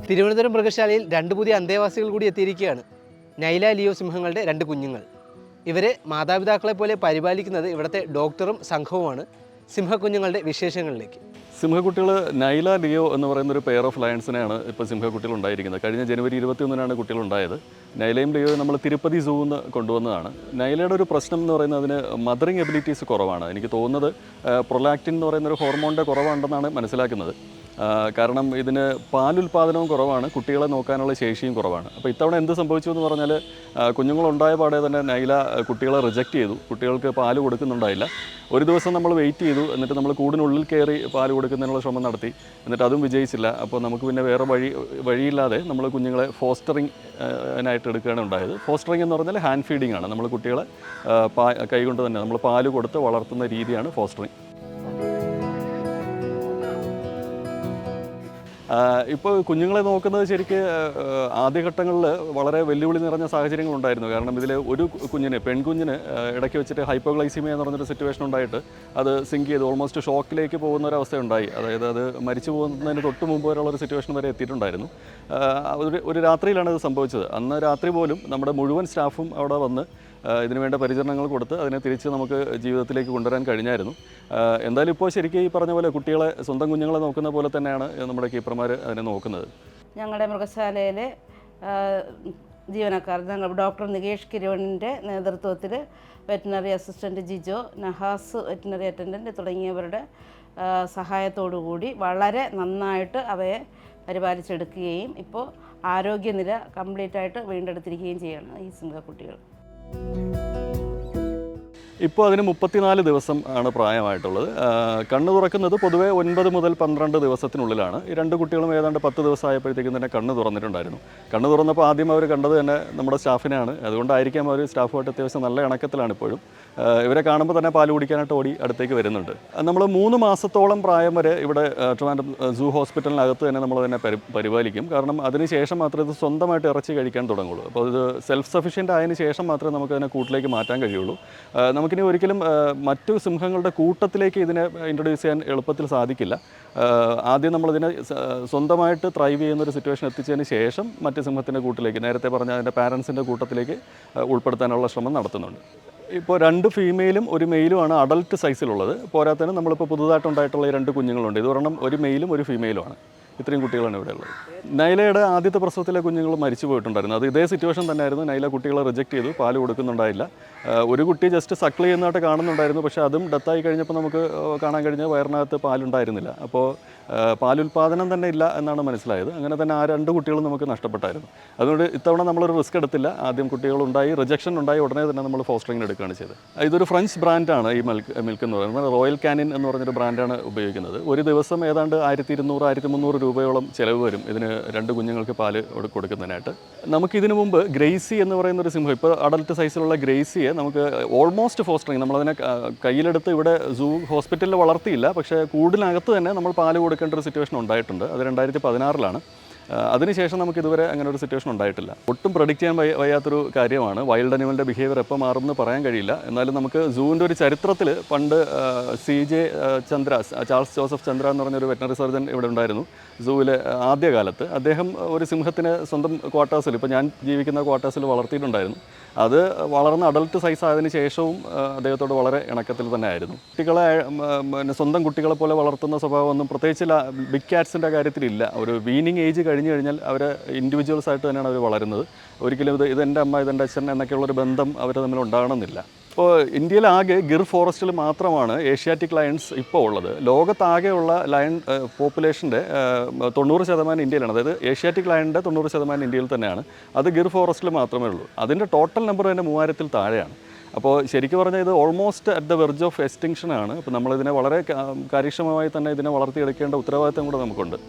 തിരുവനന്തപുരം മൃഗശാലയിൽ 2 പുതിയ അന്തേവാസികൾ കൂടി എത്തിയിരിക്കുകയാണ്. നൈല ലിയോ സിംഹങ്ങളുടെ 2 കുഞ്ഞുങ്ങൾ. ഇവരെ മാതാപിതാക്കളെ പോലെ പരിപാലിക്കുന്നത് ഇവിടുത്തെ ഡോക്ടറും സംഘവുമാണ്. സിംഹക്കുഞ്ഞുങ്ങളുടെ വിശേഷങ്ങളിലേക്ക്. സിംഹക്കുട്ടികൾ നൈല ലിയോ എന്ന് പറയുന്നൊരു പെയർ ഓഫ് ലയൺസിനെയാണ് ഇപ്പോൾ സിംഹക്കുട്ടികൾ ഉണ്ടായിരിക്കുന്നത്. കഴിഞ്ഞ ജനുവരി 21-നാണ് കുട്ടികളുണ്ടായത്. നൈലയും ലിയോയും നമ്മൾ തിരുപ്പതി സൂവിൽ നിന്ന് കൊണ്ടുവന്നതാണ്. നൈലയുടെ ഒരു പ്രശ്നം എന്ന് പറയുന്നത് അതിന് മദറിങ് എബിലിറ്റീസ് കുറവാണ്. എനിക്ക് തോന്നുന്നത് പ്രൊലാക്റ്റിൻ എന്ന് പറയുന്നൊരു ഹോർമോണിൻ്റെ കുറവുണ്ടെന്നാണ് മനസ്സിലാക്കുന്നത്. കാരണം ഇതിന് പാലുൽപാദനവും കുറവാണ്, കുട്ടികളെ നോക്കാനുള്ള ശേഷിയും കുറവാണ്. അപ്പോൾ ഇത്തവണ എന്ത് സംഭവിച്ചു എന്ന് പറഞ്ഞാൽ കുഞ്ഞുങ്ങളുണ്ടായ പാടെ തന്നെ നൈല കുട്ടികളെ റിജക്റ്റ് ചെയ്തു. കുട്ടികൾക്ക് പാല് കൊടുക്കുന്നുണ്ടായില്ല. ഒരു ദിവസം നമ്മൾ വെയിറ്റ് ചെയ്തു. എന്നിട്ട് നമ്മൾ കൂടിനുള്ളിൽ കയറി പാല് കൊടുക്കുന്നതിനുള്ള ശ്രമം നടത്തി. എന്നിട്ട് അതും വിജയിച്ചില്ല. അപ്പോൾ നമുക്ക് പിന്നെ വേറെ വഴിയില്ലാതെ നമ്മൾ കുഞ്ഞുങ്ങളെ ഫോസ്റ്ററിങ് ആയിട്ട് എടുക്കുകയാണ് ഉണ്ടായത്. ഫോസ്റ്ററിങ് എന്ന് പറഞ്ഞാൽ ഹാൻഡ് ഫീഡിംഗ് ആണ്. നമ്മൾ കുട്ടികളെ കൈകൊണ്ട് തന്നെ നമ്മൾ പാല് കൊടുത്ത് വളർത്തുന്ന രീതിയാണ് ഫോസ്റ്ററിങ്. ഇപ്പോൾ കുഞ്ഞുങ്ങളെ നോക്കുന്നത് ശരിക്ക് ആദ്യഘട്ടങ്ങളിൽ വളരെ വെല്ലുവിളി നിറഞ്ഞ സാഹചര്യങ്ങളുണ്ടായിരുന്നു. കാരണം ഇതിൽ ഒരു പെൺകുഞ്ഞിന് ഇടയ്ക്ക് വെച്ചിട്ട് ഹൈപ്പോഗ്ലൈസീമിയ എന്ന് പറഞ്ഞൊരു സിറ്റുവേഷൻ ഉണ്ടായിട്ട് അത് സിങ്ക് ചെയ്ത് ഓൾമോസ്റ്റ് ഷോക്കിലേക്ക് പോകുന്ന ഒരവസ്ഥയുണ്ടായി. അതായത് അത് മരിച്ചു പോകുന്നതിന് തൊട്ട് മുമ്പ് വരെയുള്ളൊരു സിറ്റുവേഷൻ വരെ എത്തിയിട്ടുണ്ടായിരുന്നു. ഒരു രാത്രിയിലാണ് ഇത് സംഭവിച്ചത്. അന്ന് രാത്രി പോലും നമ്മുടെ മുഴുവൻ സ്റ്റാഫും അവിടെ വന്ന് ഇതിനു വേണ്ട പരിചരണങ്ങൾ കൊടുത്ത് അതിനെ തിരിച്ച് നമുക്ക് ജീവിതത്തിലേക്ക് കൊണ്ടുവരാൻ കഴിഞ്ഞായിരുന്നു. എന്തായാലും ഇപ്പോൾ ശരിക്കും ഈ പറഞ്ഞ പോലെ കുട്ടികളെ സ്വന്തം കുഞ്ഞുങ്ങളെ നോക്കുന്ന പോലെ തന്നെയാണ് നമ്മുടെ കീപ്പർമാർ അതിനെ നോക്കുന്നത്. ഞങ്ങളുടെ മൃഗശാലയിലെ ജീവനക്കാർ, ഞങ്ങൾ ഡോക്ടർ നികേഷ് കിരോണിൻ്റെ നേതൃത്വത്തിൽ veterinary assistant Jijo, Nahas veterinary attendant തുടങ്ങിയവരുടെ സഹായത്തോടു കൂടി വളരെ നന്നായിട്ട് അവയെ പരിപാലിച്ചെടുക്കുകയും ഇപ്പോൾ ആരോഗ്യനില കംപ്ലീറ്റായിട്ട് വീണ്ടെടുത്തിരിക്കുകയും ചെയ്യണം ഈ സിംഹക്കുട്ടികൾ. ഇപ്പോൾ അതിന് 34 ദിവസം ആണ് പ്രായമായിട്ടുള്ളത്. കണ്ണ് തുറക്കുന്നത് പൊതുവേ 9 മുതൽ 12 ദിവസത്തിനുള്ളിലാണ്. ഈ 2 കുട്ടികളും ഏതാണ്ട് 10 ദിവസമായപ്പോഴത്തേക്കും തന്നെ കണ്ണ് തുറന്നിട്ടുണ്ടായിരുന്നു. കണ്ണ് തുറന്നപ്പോൾ ആദ്യം അവർ കണ്ടത് തന്നെ നമ്മുടെ സ്റ്റാഫിനെയാണ്. അതുകൊണ്ടായിരിക്കാം അവർ സ്റ്റാഫുമായിട്ട് അത്യാവശ്യം നല്ല ഇണക്കത്തിലാണ് ഇപ്പോഴും. ഇവരെ കാണുമ്പോൾ തന്നെ പാല് കുടിക്കാനായിട്ട് ഓടി അടുത്തേക്ക് വരുന്നുണ്ട്. നമ്മൾ 3 മാസത്തോളം പ്രായം വരെ ഇവിടെ ട്രിവാൻഡ്രം സൂ ഹോസ്പിറ്റലിനകത്ത് തന്നെ നമ്മളതിനെ പരിപാലിക്കും. കാരണം അതിനുശേഷം മാത്രമേ ഇത് സ്വന്തമായിട്ട് ഇറച്ചി കഴിക്കാൻ തുടങ്ങുള്ളൂ. അപ്പോൾ ഇത് സെൽഫ് സഫീഷ്യൻ്റ് ആയതിനു ശേഷം മാത്രമേ നമുക്കതിനെ കൂട്ടിലേക്ക് മാറ്റാൻ കഴിയുള്ളൂ. നമുക്കിനി ഒരിക്കലും മറ്റു സിംഹങ്ങളുടെ കൂട്ടത്തിലേക്ക് ഇതിനെ ഇൻട്രൊഡ്യൂസ് ചെയ്യാൻ എളുപ്പത്തിൽ സാധിക്കില്ല. ആദ്യം നമ്മളിതിനെ സ്വന്തമായിട്ട് ത്രൈവ് ചെയ്യുന്നൊരു സിറ്റുവേഷൻ എത്തിച്ചതിന് ശേഷം മറ്റ് സിംഹത്തിൻ്റെ കൂട്ടിലേക്ക്, നേരത്തെ പറഞ്ഞ അതിൻ്റെ പാരൻസിൻ്റെ കൂട്ടത്തിലേക്ക് ഉൾപ്പെടുത്താനുള്ള ശ്രമം നടത്തുന്നുണ്ട്. ഇപ്പോൾ 2 ഫീമെയിലും 1 മെയിലുമാണ് അഡൽട്ട് സൈസിലുള്ളത്. പോരാത്തതിന് നമ്മളിപ്പോൾ പുതുതായിട്ടുണ്ടായിട്ടുള്ള 2 കുഞ്ഞുങ്ങളുണ്ട്. ഇത് ഒരെണ്ണം 1 മെയിലും 1 ഫീമെയിലുമാണ്. ഇത്രയും കുട്ടികളാണ് ഇവിടെ ഉള്ളത്. നൈലയുടെ ആദ്യത്തെ പ്രസവത്തിലെ കുഞ്ഞുങ്ങൾ മരിച്ചു പോയിട്ടുണ്ടായിരുന്നു. അത് ഇതേ സിറ്റുവേഷൻ തന്നെയായിരുന്നു. നൈല കുട്ടികളെ റിജക്റ്റ് ചെയ്തു, പാല് കൊടുക്കുന്നുണ്ടായില്ല. ഒരു കുട്ടി ജസ്റ്റ് സക്കിൾ ചെയ്യുന്നതായിട്ട് കാണുന്നുണ്ടായിരുന്നു. പക്ഷേ അതും ഡെത്തായി കഴിഞ്ഞപ്പോൾ നമുക്ക് കാണാൻ കഴിഞ്ഞ വയറിനകത്ത് പാലുണ്ടായിരുന്നില്ല. അപ്പോൾ പാലുൽപാദനം തന്നെ ഇല്ല എന്നാണ് മനസ്സിലായത്. അങ്ങനെ തന്നെ ആ 2 കുട്ടികളും നമുക്ക് നഷ്ടപ്പെട്ടായിരുന്നു. അതുകൊണ്ട് ഇത്തവണ നമ്മളൊരു റിസ്ക് എടുത്തില്ല. ആദ്യം കുട്ടികളുണ്ടായി, റിജക്ഷൻ ഉണ്ടായി, ഉടനെ തന്നെ നമ്മൾ ഫോസ്റ്ററിങ്ങിന് എടുക്കുകയാണ് ചെയ്തത്. ഇതൊരു ഫ്രഞ്ച് ബ്രാൻഡാണ് ഈ മിൽക്ക് എന്ന് പറയുന്നത്. റോയൽ കാനിൻ എന്ന് പറഞ്ഞൊരു ബ്രാൻഡാണ് ഉപയോഗിക്കുന്നത്. ഒരു ദിവസം ഏതാണ്ട് 1200-1300 രൂപയോളം ചിലവ് വരും ഇതിന് 2 കുഞ്ഞുങ്ങൾക്ക് പാല് കൊടുക്കുന്നതിനായിട്ട്. നമുക്കിതിനു മുമ്പ് ഗ്രേസി എന്ന് പറയുന്നൊരു സിംഹം, ഇപ്പോൾ അഡൽട്ട് സൈസിലുള്ള ഗ്രേസിയെ നമുക്ക് ഓൾമോസ്റ്റ് ഫോസ്റ്ററിങ്, നമ്മളതിനെ കയ്യിലെടുത്ത് ഇവിടെ സൂ ഹോസ്പിറ്റലിൽ വളർത്തിയില്ല. പക്ഷേ കൂടിനകത്ത് തന്നെ നമ്മൾ പാല് കൊടുക്കേണ്ട ഒരു സിറ്റുവേഷൻ ഉണ്ടായിട്ടുണ്ട്. അത് 2016-ലാണ്. അതിനുശേഷം നമുക്കിതുവരെ അങ്ങനെ ഒരു സിറ്റുവേഷൻ ഉണ്ടായിട്ടില്ല. ഒട്ടും പ്രഡിക്റ്റ് ചെയ്യാൻ വയ്യാത്തൊരു കാര്യമാണ്. വൈൽഡ് അനിമലിൻ്റെ ബിഹേവിയർ എപ്പോൾ മാറുമെന്ന് പറയാൻ കഴിയില്ല. എന്നാലും നമുക്ക് സൂവിൻ്റെ ഒരു ചരിത്രത്തിൽ പണ്ട് CJ Chandra, Charles Joseph Chandra എന്ന് പറഞ്ഞൊരു വെറ്റിനറി സർജൻ ഇവിടെ ഉണ്ടായിരുന്നു സൂവിലെ ആദ്യകാലത്ത്. അദ്ദേഹം ഒരു സിംഹത്തിനെ സ്വന്തം ക്വാർട്ടേഴ്സിൽ, ഇപ്പോൾ ഞാൻ ജീവിക്കുന്ന ക്വാർട്ടേഴ്സിൽ വളർത്തിയിട്ടുണ്ടായിരുന്നു. അത് വളർന്ന് അഡൽട്ട് സൈസ് ആയതിനു ശേഷവും അദ്ദേഹത്തോട് വളരെ ഇണക്കത്തിൽ തന്നെ ആയിരുന്നു. കുട്ടികളെ സ്വന്തം കുട്ടികളെ പോലെ വളർത്തുന്ന സ്വഭാവമൊന്നും പ്രത്യേകിച്ച് ബിഗ് ക്യാറ്റ്സിൻ്റെ കാര്യത്തിലില്ല. ഒരു വീനിങ് ഏജ് കഴിഞ്ഞു കഴിഞ്ഞാൽ അവർ ഇൻഡിവിജ്വൽസ് ആയിട്ട് തന്നെയാണ് അവർ വളരുന്നത്. ഒരിക്കലും ഇതെൻ്റെ അമ്മ, ഇതെൻ്റെ അച്ഛൻ എന്നൊക്കെയുള്ളൊരു ബന്ധം അവർ തമ്മിൽ ഉണ്ടാകണമെന്നില്ല. ഇപ്പോൾ ഇന്ത്യയിലാകെ ഗിർ ഫോറസ്റ്റിൽ മാത്രമാണ് ഏഷ്യാറ്റിക് ലയൺസ് ഇപ്പോൾ ഉള്ളത്. ലോകത്താകെയുള്ള ലയൺ പോപ്പുലേഷൻ്റെ 90% ഇന്ത്യയിലാണ്. അതായത് ഏഷ്യാറ്റിക് ലയണിൻ്റെ 90% ഇന്ത്യയിൽ തന്നെയാണ്. അത് ഗിർ ഫോറസ്റ്റിൽ മാത്രമേ ഉള്ളൂ. അതിൻ്റെ ടോട്ടൽ നമ്പർ തന്നെ 3000-ൽ താഴെയാണ്. അപ്പോൾ ശരിക്കും പറഞ്ഞാൽ ഇത് almost at the verge of extinction ആണ്. അപ്പോൾ നമ്മളിതിനെ വളരെ കാര്യക്ഷമമായി തന്നെ ഇതിനെ വളർത്തിയെടുക്കേണ്ട ഉത്തരവാദിത്തം കൂടെ നമുക്കുണ്ട്.